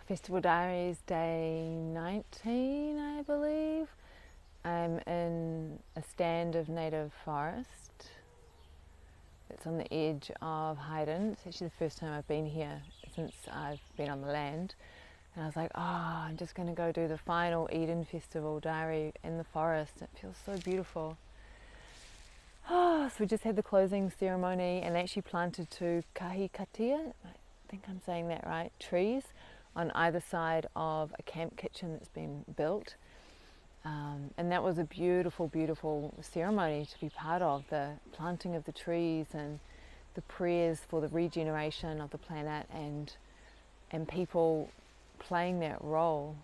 Festival Diaries, day 19, I believe. I'm in a stand of native forest. It's on the edge of Haydn. It's actually the first time I've been here since I've been on the land. And I was like, oh, I'm just going to go do the final Eden Festival diary in the forest. It feels so beautiful. Oh, so we just had the closing ceremony and actually planted two kahikatea, I think I'm saying that right, trees on either side of a camp kitchen that's been built. And that was a beautiful, beautiful ceremony to be part of, the planting of the trees and the prayers for the regeneration of the planet and people playing that role.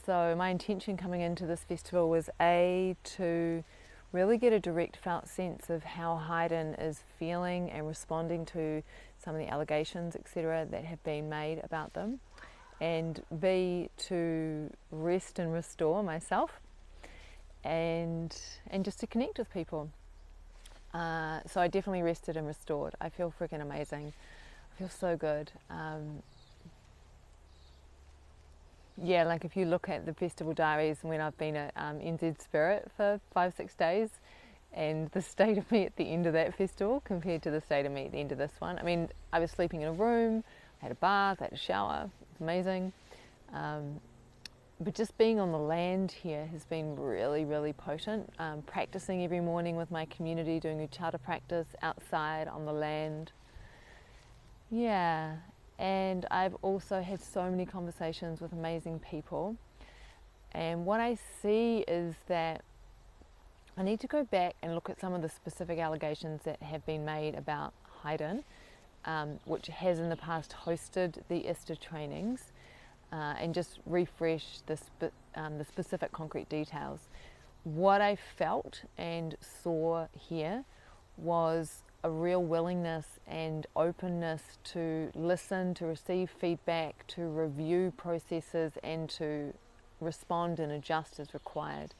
So my intention coming into this festival was to really get a direct felt sense of how Haydn is feeling and responding to some of the allegations, etc., that have been made about them, and B, to rest and restore myself and just to connect with people. So I definitely rested and restored. I feel freaking amazing. I feel so good. Yeah, like if you look at the Festival Diaries when I've been at NZ Spirit for 5-6 days, and the state of me at the end of that festival compared to the state of me at the end of this one. I mean, I was sleeping in a room, I had a bath, I had a shower, it was amazing. But just being on the land here has been really, really potent. Practicing every morning with my community, doing a charter practice outside on the land. Yeah. And I've also had so many conversations with amazing people. And what I see is that I need to go back and look at some of the specific allegations that have been made about Haydn, which has in the past hosted the ISTA trainings, and just refresh the specific concrete details. What I felt and saw here was a real willingness and openness to listen, to receive feedback, to review processes and to respond and adjust as required.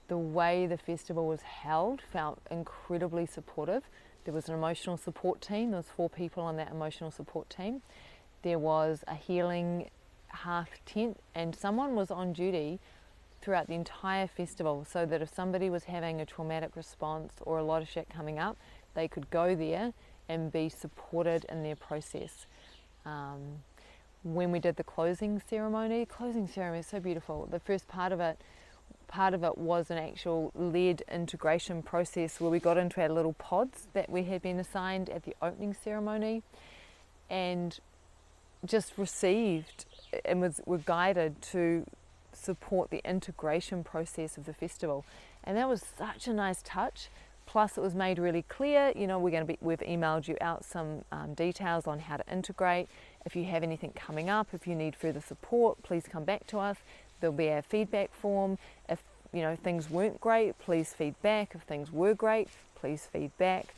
The way the festival was held felt incredibly supportive. There was an emotional support team. There was 4 people on that emotional support team. There was a healing half tent, and someone was on duty throughout the entire festival so that if somebody was having a traumatic response or a lot of shit coming up, they could go there and be supported in their process. When we did the closing ceremony is so beautiful. The first part of it was an actual led integration process where we got into our little pods that we had been assigned at the opening ceremony and just received and were guided to support the integration process of the festival. And that was such a nice touch. Plus it was made really clear, you know, we've emailed you out some details on how to integrate. If you have anything coming up, if you need further support, please come back to us. There'll be a feedback form. If things weren't great, please feedback. If things were great, please feedback.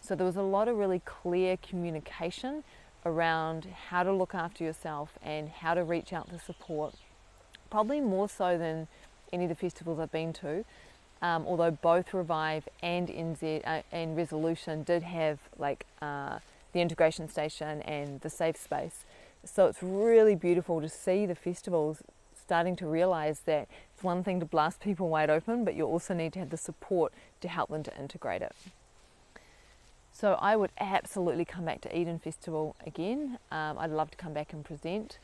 So there was a lot of really clear communication around how to look after yourself and how to reach out for support. Probably more so than any of the festivals I've been to. Although both Revive and NZ and Resolution did have the integration station and the safe space. So it's really beautiful to see the festivals starting to realise that it's one thing to blast people wide open, but you also need to have the support to help them to integrate it. So I would absolutely come back to Eden Festival again. I'd love to come back and present,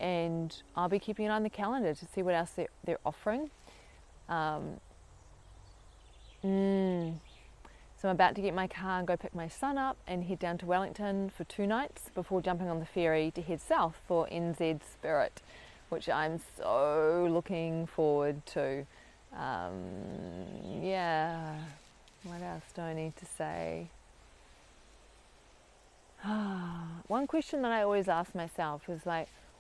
and I'll be keeping an eye on the calendar to see what else they're offering. So I'm about to get my car and go pick my son up and head down to Wellington for 2 nights before jumping on the ferry to head south for NZ Spirit, which I'm so looking forward to. Yeah, what else do I need to say? One question that I always ask myself is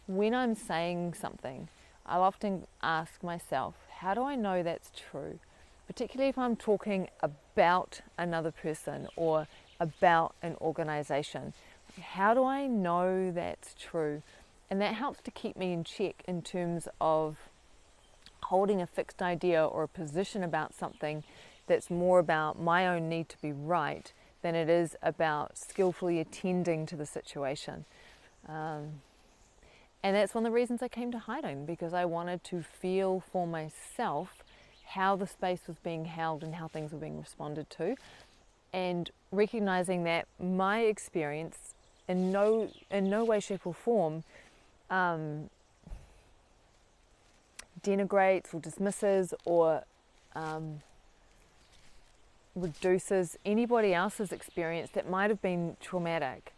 when I'm saying something, I'll often ask myself, how do I know that's true? Particularly if I'm talking about another person or about an organization. How do I know that's true? And that helps to keep me in check in terms of holding a fixed idea or a position about something that's more about my own need to be right than it is about skillfully attending to the situation. And that's one of the reasons I came to hiding, because I wanted to feel for myself how the space was being held and how things were being responded to, and recognizing that my experience in no way, shape or form denigrates or dismisses or reduces anybody else's experience that might have been traumatic.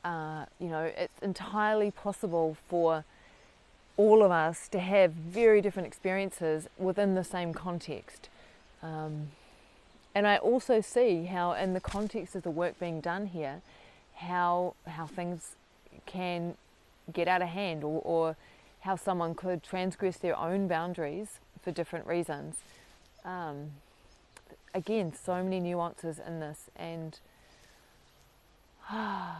You know, it's entirely possible for all of us to have very different experiences within the same context. And I also see how, in the context of the work being done here, how things can get out of hand, or how someone could transgress their own boundaries for different reasons. Again, so many nuances in this, and I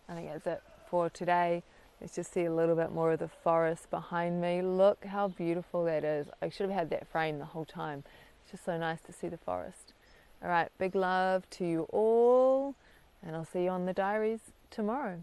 think that's it for today. Let's just see a little bit more of the forest behind me. Look how beautiful that is. I should have had that frame the whole time. It's just so nice to see the forest. All right, big love to you all, and I'll see you on the diaries tomorrow.